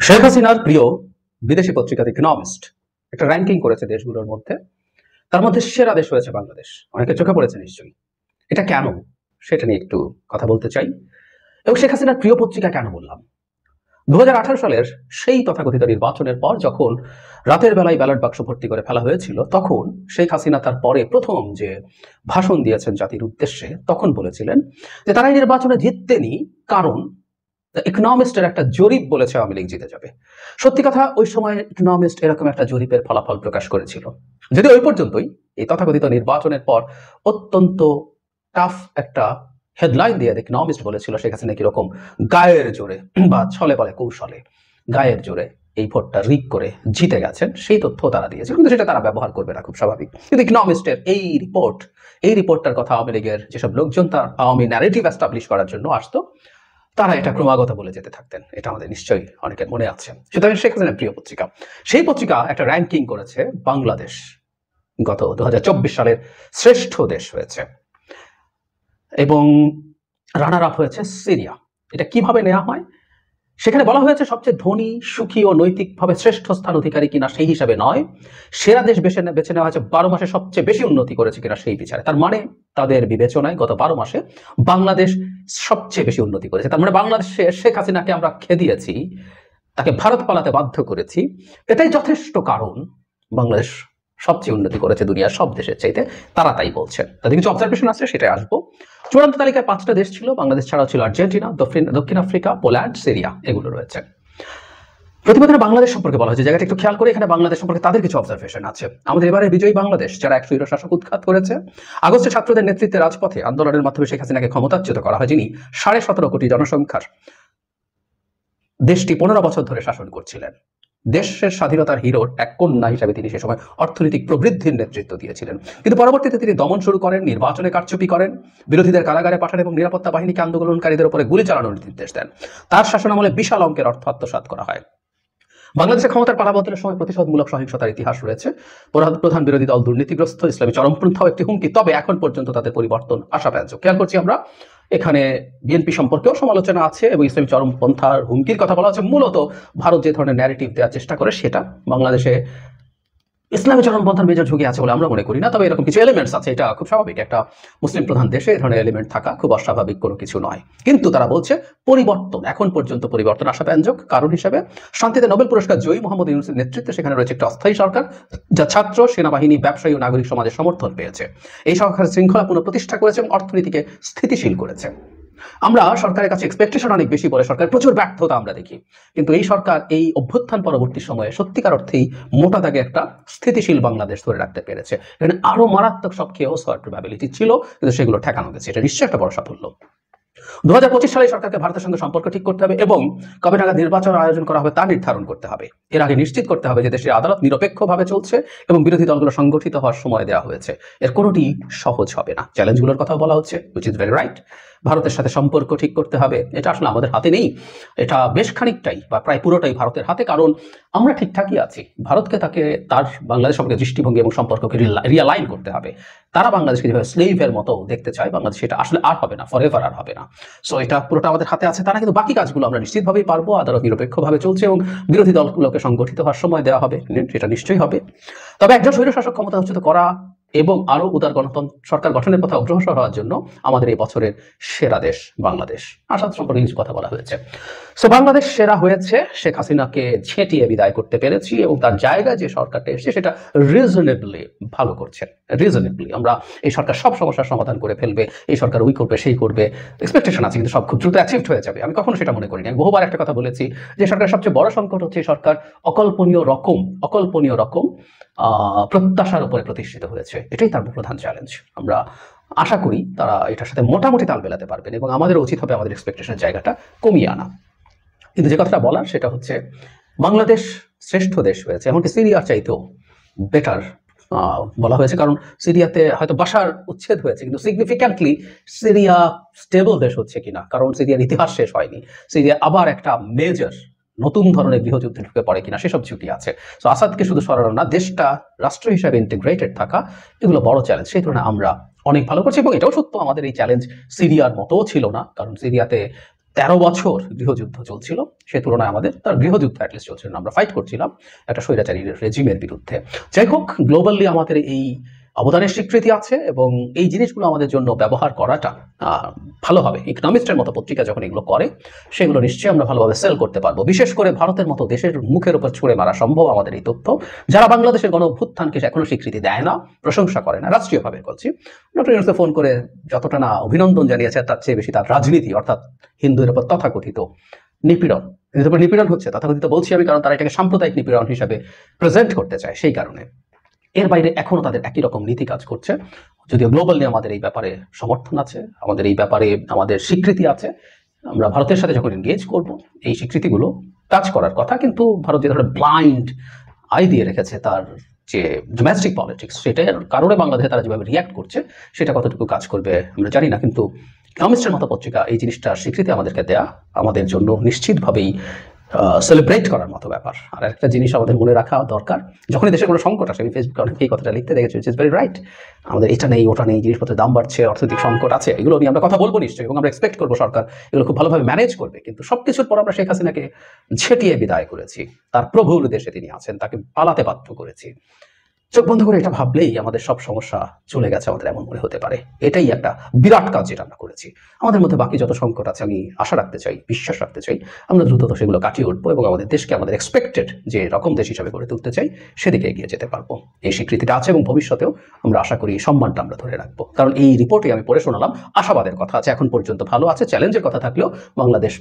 শেখ হাসিনার প্রিয় বিদেশি পত্রিকা দ্য ইকোনমিস্ট একটা র্যাঙ্কিং করেছে দেশগুলোর মধ্যে। তার মধ্যে সেরা দেশ হয়েছে বাংলাদেশ। অনেকে চোখে পড়েছে নিশ্চয়ই। এটা কেন সেটা নিয়ে একটু কথা বলতে চাই। এবং শেখ হাসিনার প্রিয় পত্রিকা কেন বললাম, 2018 সালের সেই তথাকথিত নির্বাচনের পর যখন রাতের বেলায় ব্যালট বাক্স ভর্তি করে ফেলা হয়েছিল, তখন শেখ হাসিনা তার পরে প্রথম যে ভাষণ দিয়েছেন জাতির উদ্দেশ্যে, তখন বলেছিলেন যে তারা এই নির্বাচনে জিততেনি কারণ ইকোনমিস্টের একটা জরিপ বলেছে আওয়ামী লীগ জিতে যাবে। সত্যি কথা, ওই সময় ইকোনমিস্ট এরকম একটা জরিপের ফলাফল প্রকাশ করেছিল, যদি ওই পর্যন্তই এই তথাকথিত নির্বাচনের পর অত্যন্ত টাফ একটা হেডলাইন দিয়ে ইকোনমিস্ট বলেছিল শেখ হাসিনা কিরকম গায়ের জোরে বা ছলে বলে কৌশলে গায়ের জোরে এই ভোটটা রিগ করে জিতে গেছেন, সেই তথ্য তারা দিয়েছে, কিন্তু সেটা তারা ব্যবহার করবে না, খুব স্বাভাবিক। কিন্তু ইকোনমিস্টের এই রিপোর্টটার কথা আওয়ামী লীগের যেসব লোকজন তার আওয়ামী ন্যারেটিভ এস্টাবলিশ করার জন্য আসতো, তারা এটা ক্রমাগত বলে যেতে থাকতেন। এটা আমাদের নিশ্চয়ই অনেকের মনে আছে। সুতরাং শেখ হাসিনার প্রিয় পত্রিকা, সেই পত্রিকা একটা র্যাঙ্কিং করেছে বাংলাদেশ গত 2024 সালের শ্রেষ্ঠ দেশ হয়েছে এবং রানার আপ হয়েছে সিরিয়া। এটা কিভাবে নেওয়া হয়, সেখানে বলা হয়েছে সবচেয়ে ধনী, সুখী ও নৈতিকভাবে শ্রেষ্ঠ স্থান অধিকারী কিনা সেই হিসাবে নয়, সেরা দেশ বেছে নেওয়া হয়েছে 12 মাসে সবচেয়ে বেশি উন্নতি করেছে কিনা সেই বিচারে। তার মানে তাদের বিবেচনায় গত 12 মাসে বাংলাদেশ সবচেয়ে বেশি উন্নতি করেছে। তার মানে বাংলাদেশে শেখ হাসিনাকে আমরা খেদিয়েছি, তাকে ভারত পালাতে বাধ্য করেছি, এটাই যথেষ্ট কারণ বাংলাদেশ সবচেয়ে উন্নতি করেছে দুনিয়ার সব দেশের চাইতে। তারা তাই বলছেন। তাদের কিছু অবজারভেশন আছে, সেটাই আসবো। চূড়ান্ত তালিকায় 5টা দেশ ছিল, বাংলাদেশ ছাড়াও ছিল আর্জেন্টিনা, দক্ষিণ আফ্রিকা, পোল্যান্ড, সিরিয়া, এগুলো রয়েছে। প্রতিবেদনে বাংলাদেশ সম্পর্কে বলা হয়েছে, জায়গাটা একটু খেয়াল করে, এখানে বাংলাদেশ সম্পর্কে তাদের কিছু অবজারভেশন আছে। আমাদের এবারে বিজয়ী বাংলাদেশ, যারা এক স্বৈর শাসক উৎখাত করেছে। আগস্টে ছাত্রদের নেতৃত্বে রাজপথে আন্দোলনের মাধ্যমে শেখ হাসিনাকে ক্ষমতাচ্যুত করা হয়, যিনি 17.5 কোটি জনসংখ্যার দেশটি 15 বছর ধরে শাসন করছিলেন। দেশের স্বাধীনতার হিরোর এক কন্যা হিসাবে তিনি সে সময় অর্থনৈতিক প্রবৃদ্ধির নেতৃত্ব দিয়েছিলেন, কিন্তু পরবর্তীতে তিনি দমন শুরু করেন, নির্বাচনে কারচুপি করেন, বিরোধীদের কারাগারে পাঠান এবং নিরাপত্তা বাহিনীকে আন্দোলনকারীদের উপরে গুলি চালানোর নির্দেশ দেন। তার শাসনামলে বিশাল অঙ্কের অর্থ আত্মসাৎ করা হয়। বাংলাদেশের ক্ষমতার পালাবদলের সময় প্রতিশোধমূলক সহিংসতার ইতিহাস রয়েছে। প্রধান বিরোধী দল দুর্নীতিগ্রস্ত, ইসলামী চরমপন্থাও একটি হুমকি, তবে এখন পর্যন্ত তাদের পরিবর্তন আশাব্যঞ্জক। খেয়াল করছি আমরা, এখানে বিএনপি সম্পর্কেও সমালোচনা আছে এবং ইসলামী চরমপন্থার হুমকির কথা বলা হচ্ছে। মূলত ভারত যে ধরনের ন্যারেটিভ দেওয়ার চেষ্টা করে, সেটা বাংলাদেশে ইসলামী চরমপন্থার মেজর ঝুঁকি আছে বলে আমরা মনে করি না, তবে এরকম কিছু এলিমেন্টস আছে। এটা খুব স্বাভাবিক, একটা মুসলিম প্রধান দেশে এই ধরনের এলিমেন্ট থাকা খুব অস্বাভাবিক কোনো কিছু নয়। কিন্তু তারা বলছে পরিবর্তন, এখন পর্যন্ত পরিবর্তন আশাব্যঞ্জক। কারণ হিসেবে শান্তিতে নোবেল পুরস্কার জয়ী মোহাম্মদ ইউনূসের নেতৃত্বে সেখানে রয়েছে একটা অস্থায়ী সরকার, যা ছাত্র, সেনাবাহিনী, ব্যবসায়ী ও নাগরিক সমাজের সমর্থন পেয়েছে। এই সরকার শৃঙ্খলা পুনঃপ্রতিষ্ঠা করেছে এবং অর্থনীতিকে স্থিতিশীল করেছে। আমরা সরকারের কাছে এক্সপেকটেশন অনেক বেশি বলে সরকারের প্রচুর ব্যর্থতা আমরা দেখি, কিন্তু এই সরকার এই অভ্যুত্থান পরবর্তী সময়ে সত্যিকার অর্থেই মোটা দাগে একটা স্থিতিশীল বাংলাদেশ ধরে রাখতে পেরেছে। এখানে আরো মারাত্মক সব কেওস হওয়ার প্রবাবিলিটি ছিল, কিন্তু সেগুলো ঠেকানো গেছে। এটা নিশ্চয়ই একটা বড় সাফল্য। 2025 সালে সরকারকে ভারতের সঙ্গে সম্পর্ক ঠিক করতে হবে এবং কবে নাগাদ নির্বাচন আয়োজন করা হবে তা নির্ধারণ করতে হবে। এর আগে নিশ্চিত করতে হবে যে দেশের আদালত নিরপেক্ষভাবে চলছে এবং বিরোধী দলগুলো সংগঠিত হওয়ার সময় দেওয়া হয়েছে। এর কোনোটি সহজ হবে না। চ্যালেঞ্জগুলোর কথা বলা হচ্ছে, হুইচ ইজ ভেরি রাইট। ভারতের সাথে সম্পর্ক ঠিক করতে হবে, এটা আসলে আমাদের হাতে নেই, এটা বেশ খানিকটাই বা প্রায় পুরোটাই ভারতের হাতে। কারণ আমরা ঠিকঠাকই আছি, ভারতকে তাকে তার বাংলাদেশ সম্পর্কে দৃষ্টিভঙ্গি এবং সম্পর্ককে রিয়ালাইন করতে হবে। তারা বাংলাদেশকে যেভাবে স্লেভের মতো দেখতে চায়, বাংলাদেশ এটা আসলে আর হবে না, ফরএভার আর হবে না। সো এটা পুরোটা আমাদের হাতে আছে। তারা কিন্তু বাকি কাজগুলো আমরা নিশ্চিতভাবেই পারবো। আদালত নিরপেক্ষভাবে চলছে এবং বিরোধী দলগুলোকে সংগঠিত হওয়ার সময় দেওয়া হবে, এটা নিশ্চয়ই হবে। তবে একজন স্বৈরশাসক ক্ষমতাচ্যুত করা এবং আরো উদার গণতন্ত্র সরকার গঠনের পথে অগ্রসর হওয়ার জন্য আমাদের এই বছরের সেরা দেশ বাংলাদেশ। আসাদ সম্পর্কে কিছু কথা বলা হয়েছে। সো বাংলাদেশ সেরা হয়েছে, শেখ হাসিনাকে ছেটিয়ে বিদায় করতে পেরেছি এবং তার জায়গায় যে সরকারটা এসেছে সেটা রিজনেবলি ভালো করছে। রিজনেবলি আমরা এই সরকার সব সমস্যার সমাধান করে ফেলবে, এই সরকার ওই করবে সেই করবে, এক্সপেকটেশন আছে, কিন্তু সব খুব দ্রুত অ্যাচিভড হয়ে যাবে, আমি কখনো সেটা মনে করিনি। আমি বহুবার একটা কথা বলেছি যে সরকারের সবচেয়ে বড় সংকট হচ্ছে সরকার অকল্পনীয় রকম প্রত্যাশার উপরে প্রতিষ্ঠিত হয়েছে। এটাই তার প্রধান চ্যালেঞ্জ। আমরা আশা করি তারা এটার সাথে মোটামুটি তাল মেলাতে পারবেন এবং আমাদের উচিত হবে আমাদের এক্সপেকটেশনের জায়গাটা কমিয়ে আনা। কিন্তু যে কথাটা বলার সেটা হচ্ছে বাংলাদেশ শ্রেষ্ঠ দেশ হয়েছে, এমনকি সিরিয়ার চাইতেও বেটার বলা হয়েছে। কারণ সিরিয়াতে হয়তো বাশার উচ্ছেদ হয়েছে, কিন্তু সিগনিফিক্যান্টলি সিরিয়া স্টেবল দেশ হচ্ছে কিনা, কারণ সিরিয়ার ইতিহাস শেষ হয়নি, সিরিয়া আবার একটা মেজর নতুন ধরনের গৃহযুদ্ধে ঢুকে পড়ে কিনা সেসব ঝুঁকি আছে। তো আসাদকে শুধু সরানো না, দেশটা রাষ্ট্র হিসাবে ইন্টিগ্রেটেড থাকা, এগুলো বড় চ্যালেঞ্জ। সেই তুলনায় আমরা অনেক ভালো করছি এবং এটাও সত্য আমাদের এই চ্যালেঞ্জ সিরিয়ার মতোও ছিল না, কারণ সিরিয়াতে 13 বছর গৃহযুদ্ধ চলছিল, সে তুলনায় আমাদের তার গৃহযুদ্ধ অ্যাটলিস্ট চলছিল না, আমরা ফাইট করছিলাম একটা স্বৈরাচারী রেজিমের বিরুদ্ধে। যাই হোক, গ্লোবালি আমাদের এই অবদানের স্বীকৃতি আছে এবং এই জিনিসগুলো আমাদের জন্য ব্যবহার করাটা ভালো হবে। ইকোনমিস্টের মতো পত্রিকা যখন এগুলো করে, সেগুলো নিশ্চয়ই আমরা ভালোভাবে সেল করতে পারবো। বিশেষ করে ভারতের মতো দেশের মুখের উপর ছুঁড়ে মারা সম্ভব আমাদের এই তথ্য, যারা বাংলাদেশের গণ অভ্যুত্থানকে এখনো স্বীকৃতি দেয় না, প্রশংসা করে না, রাষ্ট্রীয়ভাবে বলছি। ডক্টর ইউনূসকে ফোন করে যতটা না অভিনন্দন জানিয়েছে, তার চেয়ে বেশি তার রাজনীতি, অর্থাৎ হিন্দুদের উপর তথাকথিত নিপীড়ন, হিন্দুদের উপর নিপীড়ন হচ্ছে, তথাকথিত বলছি আমি কারণ তারা এটাকে সাম্প্রদায়িক নিপীড়ন হিসাবে প্রেজেন্ট করতে চায়, সেই কারণে। এর বাইরে এখনো তাদের একই রকম নীতি কাজ করছে, যদিও গ্লোবালি আমাদের এই ব্যাপারে সমর্থন আছে, আমাদের এই ব্যাপারে আমাদের স্বীকৃতি আছে। আমরা ভারতের সাথে যখন এনগেজ করব, এই স্বীকৃতিগুলো কাজ করার কথা। কিন্তু ভারত যে ধরনের ব্লাইন্ড আই দিয়ে রেখেছে তার যে ডোমেস্টিক পলিটিক্স, সেটার কারণে বাংলাদেশে তারা যেভাবে রিয়াক্ট করছে, সেটা কতটুকু কাজ করবে আমরা জানি না। কিন্তু ইকোনমিস্টের মতো পত্রিকা এই জিনিসটার স্বীকৃতি আমাদেরকে দেয়া আমাদের জন্য নিশ্চিতভাবেই সেলিব্রেট করার মতো ব্যাপার। আর একটা জিনিস আমাদের মনে রাখা দরকার, যখনই দেশে কোনো সংকট আসে, আমি ফেসবুকে অনেকে এই কথাটা লিখতে দেখেছি, ইটস ভেরি রাইট, আমাদের এটা নেই ওটা নেই, জিনিসপত্রের দাম বাড়ছে, অর্থনৈতিক সংকট আছে, এগুলো নিয়ে আমরা কথা বলবো নিশ্চয়ই, এবং আমরা এক্সপেক্ট করবো সরকার এগুলো খুব ভালোভাবে ম্যানেজ করবে। কিন্তু সবকিছুর পর আমরা শেখ হাসিনাকে ঝেঁটিয়ে বিদায় করেছি, তার প্রভুর দেশে তিনি আছেন, তাকে পালাতে বাধ্য করেছি। চোখ বন্ধ করে এটা ভাবলেই আমাদের সব সমস্যা চলে গেছে, আমাদের এমন মনে হতে পারে। এটাই একটা বিরাট কাজ যেটা আমরা করেছি। আমাদের মধ্যে বাকি যত সংকট আছে, আমি আশা রাখতে চাই, বিশ্বাস রাখতে চাই, আমরা দ্রুত সেগুলো কাটিয়ে উঠবো এবং আমাদের দেশকে আমাদের এক্সপেক্টেড যে রকম দেশ হিসাবে গড়ে তুলতে চাই, সেদিকে এগিয়ে যেতে পারবো। এই স্বীকৃতিটা আছে এবং ভবিষ্যতেও আমরা আশা করি এই সম্মানটা আমরা ধরে রাখবো। কারণ এই রিপোর্টে আমি পড়ে শোনালাম আশাবাদের কথা আছে, এখন পর্যন্ত ভালো আছে। চ্যালেঞ্জের কথা থাকলেও বাংলাদেশ